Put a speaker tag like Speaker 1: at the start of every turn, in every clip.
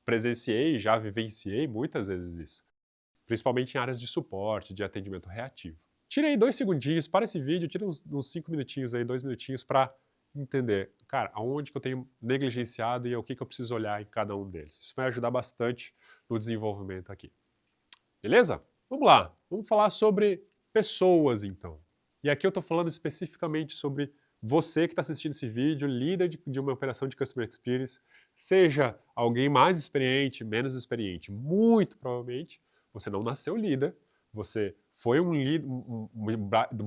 Speaker 1: presenciei, já vivenciei muitas vezes isso, principalmente em áreas de suporte, de atendimento reativo. Tira aí 2 segundinhos, para esse vídeo, tira uns 5 minutinhos aí, 2 minutinhos para entender, cara, aonde que eu tenho negligenciado e o que eu preciso olhar em cada um deles. Isso vai ajudar bastante no desenvolvimento aqui. Beleza? Vamos lá, vamos falar sobre pessoas então. E aqui eu estou falando especificamente sobre você que está assistindo esse vídeo, líder de uma operação de Customer Experience, seja alguém mais experiente, menos experiente, muito provavelmente você não nasceu líder, você foi um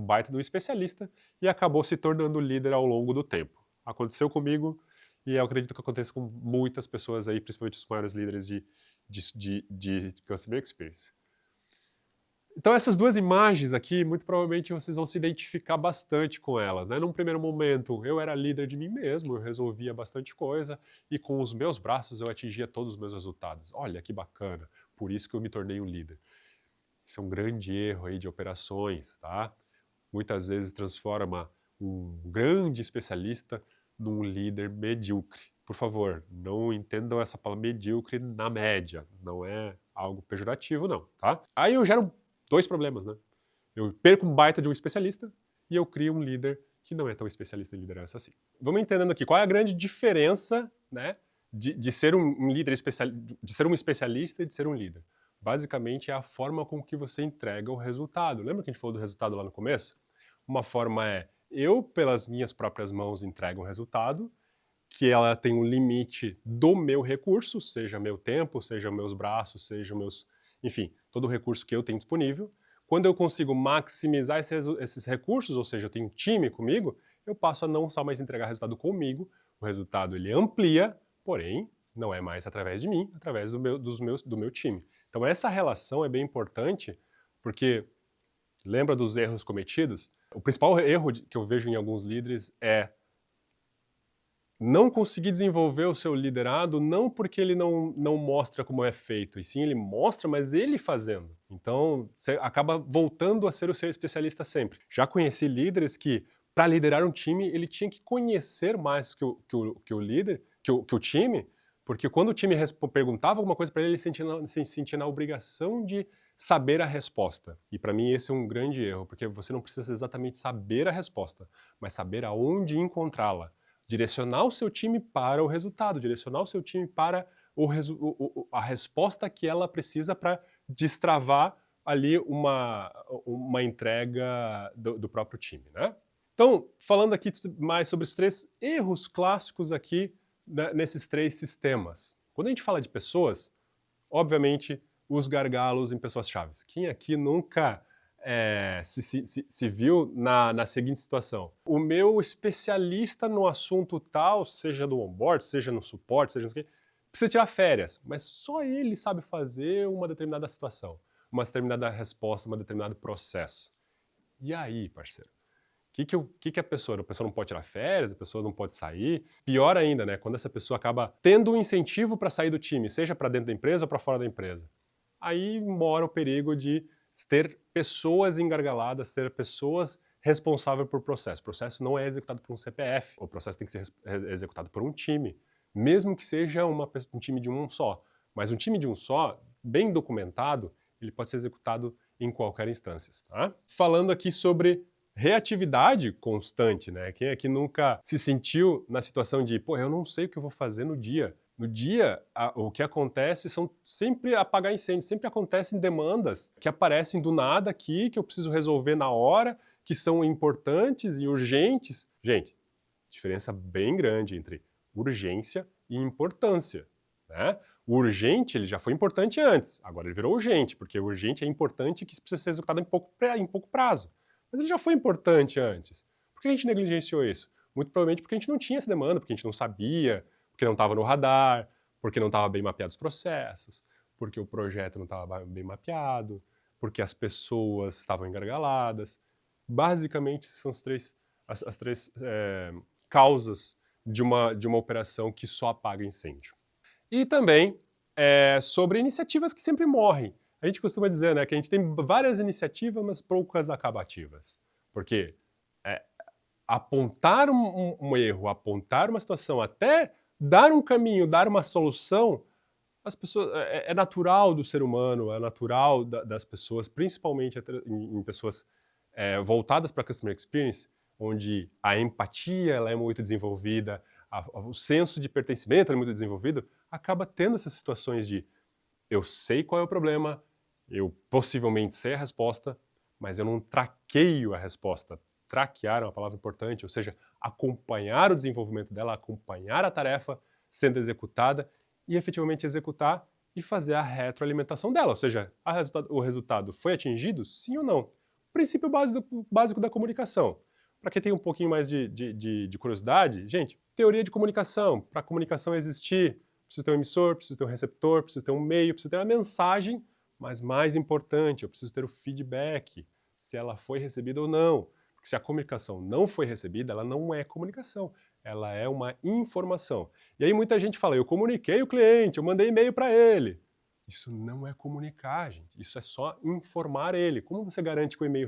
Speaker 1: baita de um especialista e acabou se tornando líder ao longo do tempo. Aconteceu comigo e eu acredito que aconteça com muitas pessoas aí, principalmente os maiores líderes de Customer Experience. Então essas duas imagens aqui, muito provavelmente vocês vão se identificar bastante com elas, né? Num primeiro momento, eu era líder de mim mesmo, eu resolvia bastante coisa e com os meus braços eu atingia todos os meus resultados. Olha que bacana, por isso que eu me tornei um líder. Isso é um grande erro aí de operações, tá? Muitas vezes transforma um grande especialista num líder medíocre. Por favor, não entendam essa palavra medíocre na média, não é algo pejorativo não, tá? Aí eu gero 2 problemas, né? Eu perco um baita de um especialista e eu crio um líder que não é tão especialista em liderança assim. Vamos entendendo aqui qual é a grande diferença, né, de ser um líder de ser um especialista e de ser um líder. Basicamente é a forma com que você entrega o resultado. Lembra que a gente falou do resultado lá no começo? Uma forma é eu, pelas minhas próprias mãos, entrego um resultado, que ela tem um limite do meu recurso, seja meu tempo, seja meus braços, seja meus, enfim, todo o recurso que eu tenho disponível. Quando eu consigo maximizar esses recursos, ou seja, eu tenho um time comigo, eu passo a não só mais entregar resultado comigo, o resultado ele amplia, porém, não é mais através de mim, através do meu time. Então essa relação é bem importante, porque lembra dos erros cometidos? O principal erro que eu vejo em alguns líderes é não conseguir desenvolver o seu liderado não porque ele não mostra como é feito, e sim ele mostra, mas ele fazendo. Então, você acaba voltando a ser o seu especialista sempre. Já conheci líderes que, para liderar um time, ele tinha que conhecer mais que o líder, que o time, porque quando o time perguntava alguma coisa para ele, ele se sentia na obrigação de saber a resposta. E para mim esse é um grande erro, porque você não precisa exatamente saber a resposta, mas saber aonde encontrá-la. Direcionar o seu time para o resultado, direcionar o seu time para a resposta que ela precisa para destravar ali uma entrega do próprio time, né? Então, falando aqui mais sobre os 3 erros clássicos aqui, né, nesses 3 sistemas. Quando a gente fala de pessoas, obviamente, os gargalos em pessoas chaves. Quem aqui nunca se viu na seguinte situação? O meu especialista no assunto tal, seja do onboard, seja no suporte, seja no que, precisa tirar férias, mas só ele sabe fazer uma determinada situação, uma determinada resposta, um determinado processo. E aí, parceiro? Que a pessoa não pode tirar férias, a pessoa não pode sair. Pior ainda, né? Quando essa pessoa acaba tendo um incentivo para sair do time, seja para dentro da empresa ou para fora da empresa. Aí mora o perigo de ter pessoas engargaladas, ter pessoas responsáveis por processo. O processo não é executado por um CPF, o processo tem que ser executado por um time, mesmo que seja um time de um só. Mas um time de um só, bem documentado, ele pode ser executado em qualquer instância, tá? Falando aqui sobre reatividade constante, né? Quem aqui nunca se sentiu na situação de, pô, eu não sei o que eu vou fazer no dia. No dia, o que acontece são sempre apagar incêndio, sempre acontecem demandas que aparecem do nada aqui, que eu preciso resolver na hora, que são importantes e urgentes. Gente, diferença bem grande entre urgência e importância, né? O urgente, ele já foi importante antes, agora ele virou urgente, porque o urgente é importante que precisa ser executado em pouco prazo. Mas ele já foi importante antes. Por que a gente negligenciou isso? Muito provavelmente porque a gente não tinha essa demanda, porque a gente não sabia, porque não estava no radar, porque não estava bem mapeado os processos, porque o projeto não estava bem mapeado, porque as pessoas estavam engargaladas. Basicamente, são as três causas de uma operação que só apaga incêndio. E também sobre iniciativas que sempre morrem. A gente costuma dizer, né, que a gente tem várias iniciativas, mas poucas acabativas. Porque apontar um erro, apontar uma situação, até dar um caminho, dar uma solução, as pessoas, é natural do ser humano, é natural das pessoas, principalmente em pessoas voltadas para a Customer Experience, onde a empatia ela é muito desenvolvida, o senso de pertencimento é muito desenvolvido, acaba tendo essas situações de eu sei qual é o problema, eu possivelmente sei a resposta, mas eu não traqueio a resposta. Traquear é uma palavra importante, ou seja, acompanhar o desenvolvimento dela, acompanhar a tarefa sendo executada e efetivamente executar e fazer a retroalimentação dela, ou seja, o resultado foi atingido, sim ou não. O princípio básico da comunicação. Para quem tem um pouquinho mais de curiosidade, gente, teoria de comunicação. Para a comunicação existir, precisa ter um emissor, precisa ter um receptor, precisa ter um meio, precisa ter uma mensagem, mas mais importante, eu preciso ter o feedback, se ela foi recebida ou não. Porque se a comunicação não foi recebida, ela não é comunicação, ela é uma informação. E aí muita gente fala, eu comuniquei o cliente, eu mandei e-mail para ele. Isso não é comunicar, gente, isso é só informar ele. Como você garante que o e-mail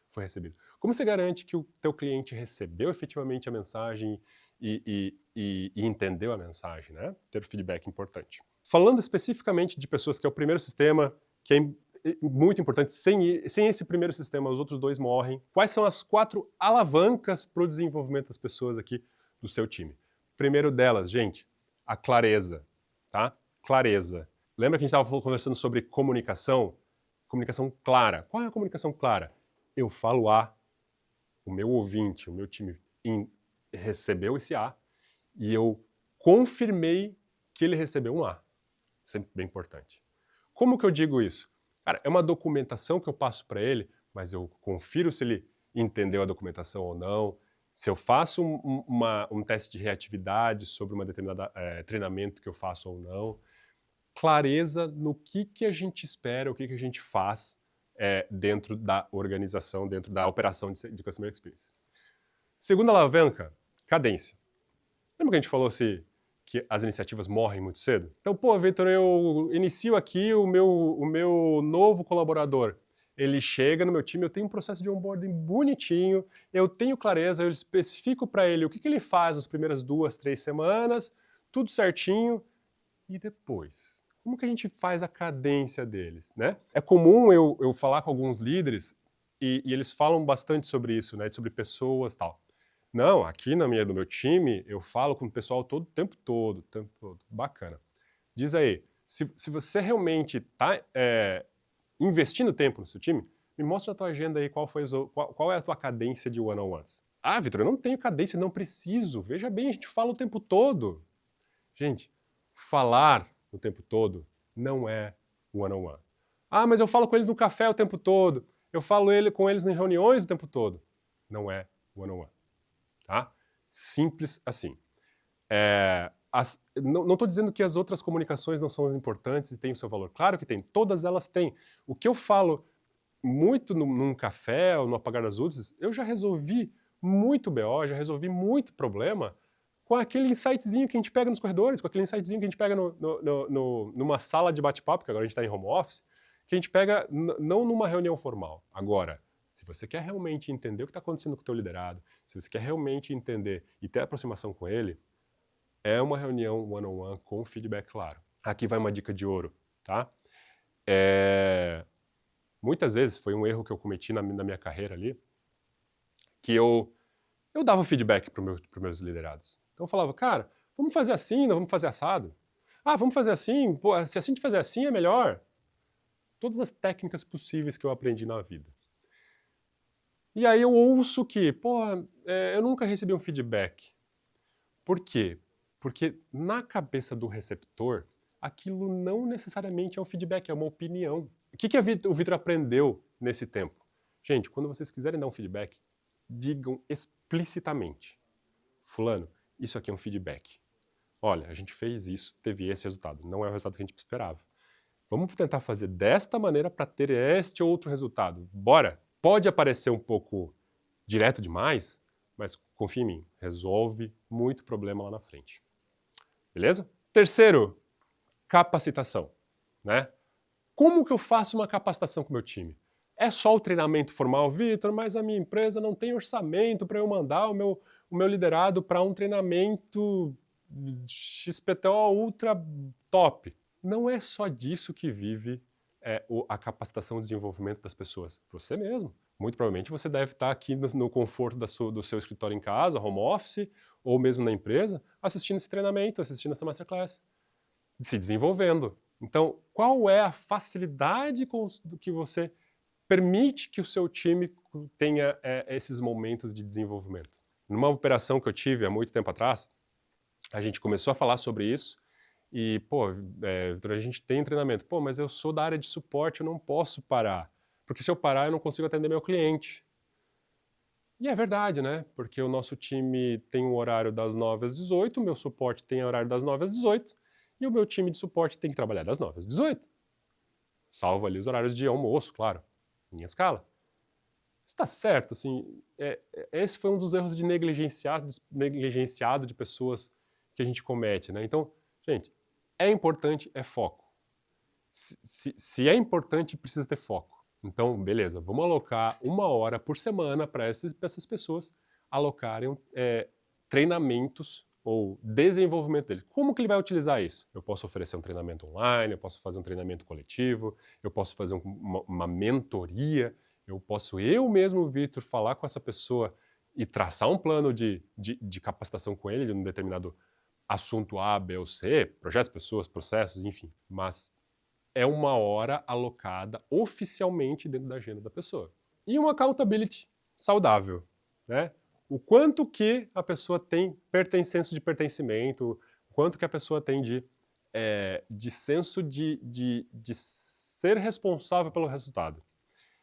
Speaker 1: foi recebido? Como você garante que o teu cliente recebeu efetivamente a mensagem e entendeu a mensagem, né? Ter o feedback importante. Falando especificamente de pessoas que é o primeiro sistema, que é muito importante, sem esse primeiro sistema os outros dois morrem. Quais são as 4 alavancas para o desenvolvimento das pessoas aqui do seu time? Primeiro delas, gente, a clareza, tá? Clareza. Lembra que a gente estava conversando sobre comunicação? Comunicação clara. Qual é a comunicação clara? Eu falo A, o meu ouvinte, o meu time recebeu esse A e eu confirmei que ele recebeu um A. Sempre bem importante. Como que eu digo isso? Cara, é uma documentação que eu passo para ele, mas eu confiro se ele entendeu a documentação ou não, se eu faço um teste de reatividade sobre uma determinada treinamento que eu faço ou não. Clareza no que a gente espera, o que a gente faz dentro da organização, dentro da operação de Customer Experience. Segunda alavanca, cadência. Lembra que a gente falou que as iniciativas morrem muito cedo? Então, pô, Vitor, eu inicio aqui o meu novo colaborador. Ele chega no meu time, eu tenho um processo de onboarding bonitinho, eu tenho clareza, eu especifico para ele o que ele faz nas primeiras 2, 3 semanas, tudo certinho, e depois? Como que a gente faz a cadência deles, né? É comum eu falar com alguns líderes e eles falam bastante sobre isso, né? Sobre pessoas e tal. Não, aqui no meu time, eu falo com o pessoal o tempo todo. Bacana. Diz aí, se você realmente está investindo tempo no seu time, me mostra a tua agenda aí, qual é a tua cadência de one-on-ones. Ah, Vitor, eu não tenho cadência, não preciso. Veja bem, a gente fala o tempo todo. Gente, falar o tempo todo não é one-on-one. Ah, mas eu falo com eles no café o tempo todo, eu falo com eles em reuniões o tempo todo. Não é one-on-one. Tá? Simples assim. Não estou dizendo que as outras comunicações não são importantes e têm o seu valor. Claro que tem, todas elas têm. O que eu falo muito num café ou no apagar das luzes, eu já resolvi muito BO, já resolvi muito problema com aquele insightzinho que a gente pega nos corredores, com aquele insightzinho que a gente pega numa sala de bate-papo, que agora a gente está em home office, que a gente pega não numa reunião formal. Agora, se você quer realmente entender o que está acontecendo com o teu liderado, se você quer realmente entender e ter aproximação com ele, é uma reunião one-on-one com feedback claro. Aqui vai uma dica de ouro, tá? Muitas vezes, foi um erro que eu cometi na minha carreira ali, que eu dava feedback para os meus liderados. Então eu falava, cara, vamos fazer assim, não vamos fazer assado. Ah, vamos fazer assim, pô, se a gente fazer assim é melhor. Todas as técnicas possíveis que eu aprendi na vida. E aí eu ouço que, pô, eu nunca recebi um feedback. Por quê? Porque na cabeça do receptor, aquilo não necessariamente é um feedback, é uma opinião. O que o Vitor aprendeu nesse tempo? Gente, quando vocês quiserem dar um feedback, digam explicitamente. Fulano, isso aqui é um feedback. Olha, a gente fez isso, teve esse resultado. Não é o resultado que a gente esperava. Vamos tentar fazer desta maneira para ter este outro resultado. Bora! Pode parecer um pouco direto demais, mas confia em mim, resolve muito problema lá na frente. Beleza? Terceiro, capacitação, né? Como que eu faço uma capacitação com o meu time? É só o treinamento formal, Vitor, mas a minha empresa não tem orçamento para eu mandar o meu liderado para um treinamento XPTO ultra top. não é só disso que vive a capacitação e desenvolvimento das pessoas. Você mesmo. Muito provavelmente você deve estar aqui no conforto do seu escritório em casa, home office, ou mesmo na empresa, assistindo esse treinamento, assistindo essa masterclass, se desenvolvendo. Então, qual é a facilidade que você permite que o seu time tenha esses momentos de desenvolvimento? Numa operação que eu tive há muito tempo atrás, a gente começou a falar sobre isso e, Vitor, a gente tem treinamento. Mas eu sou da área de suporte, eu não posso parar. Porque se eu parar, eu não consigo atender meu cliente. E é verdade, né? Porque o nosso time tem um horário das 9 às 18, o meu suporte tem horário das 9 às 18, e o meu time de suporte tem que trabalhar das 9 às 18. Salvo ali os horários de almoço, claro, em escala. Está certo, assim, esse foi um dos erros de negligenciado de pessoas que a gente comete, né? Então, gente, é importante, é foco. Se é importante, precisa ter foco. Então, beleza, vamos alocar 1 hora por semana para essas pessoas alocarem treinamentos ou desenvolvimento dele. Como que ele vai utilizar isso? Eu posso oferecer um treinamento online, eu posso fazer um treinamento coletivo, eu posso fazer uma mentoria, eu posso eu mesmo, Vitor, falar com essa pessoa e traçar um plano de capacitação com ele de um determinado assunto A, B ou C, projetos, pessoas, processos, enfim. Mas é 1 hora alocada oficialmente dentro da agenda da pessoa. E uma accountability saudável, né? O quanto que a pessoa tem senso de pertencimento, o quanto que a pessoa tem de senso de ser responsável pelo resultado.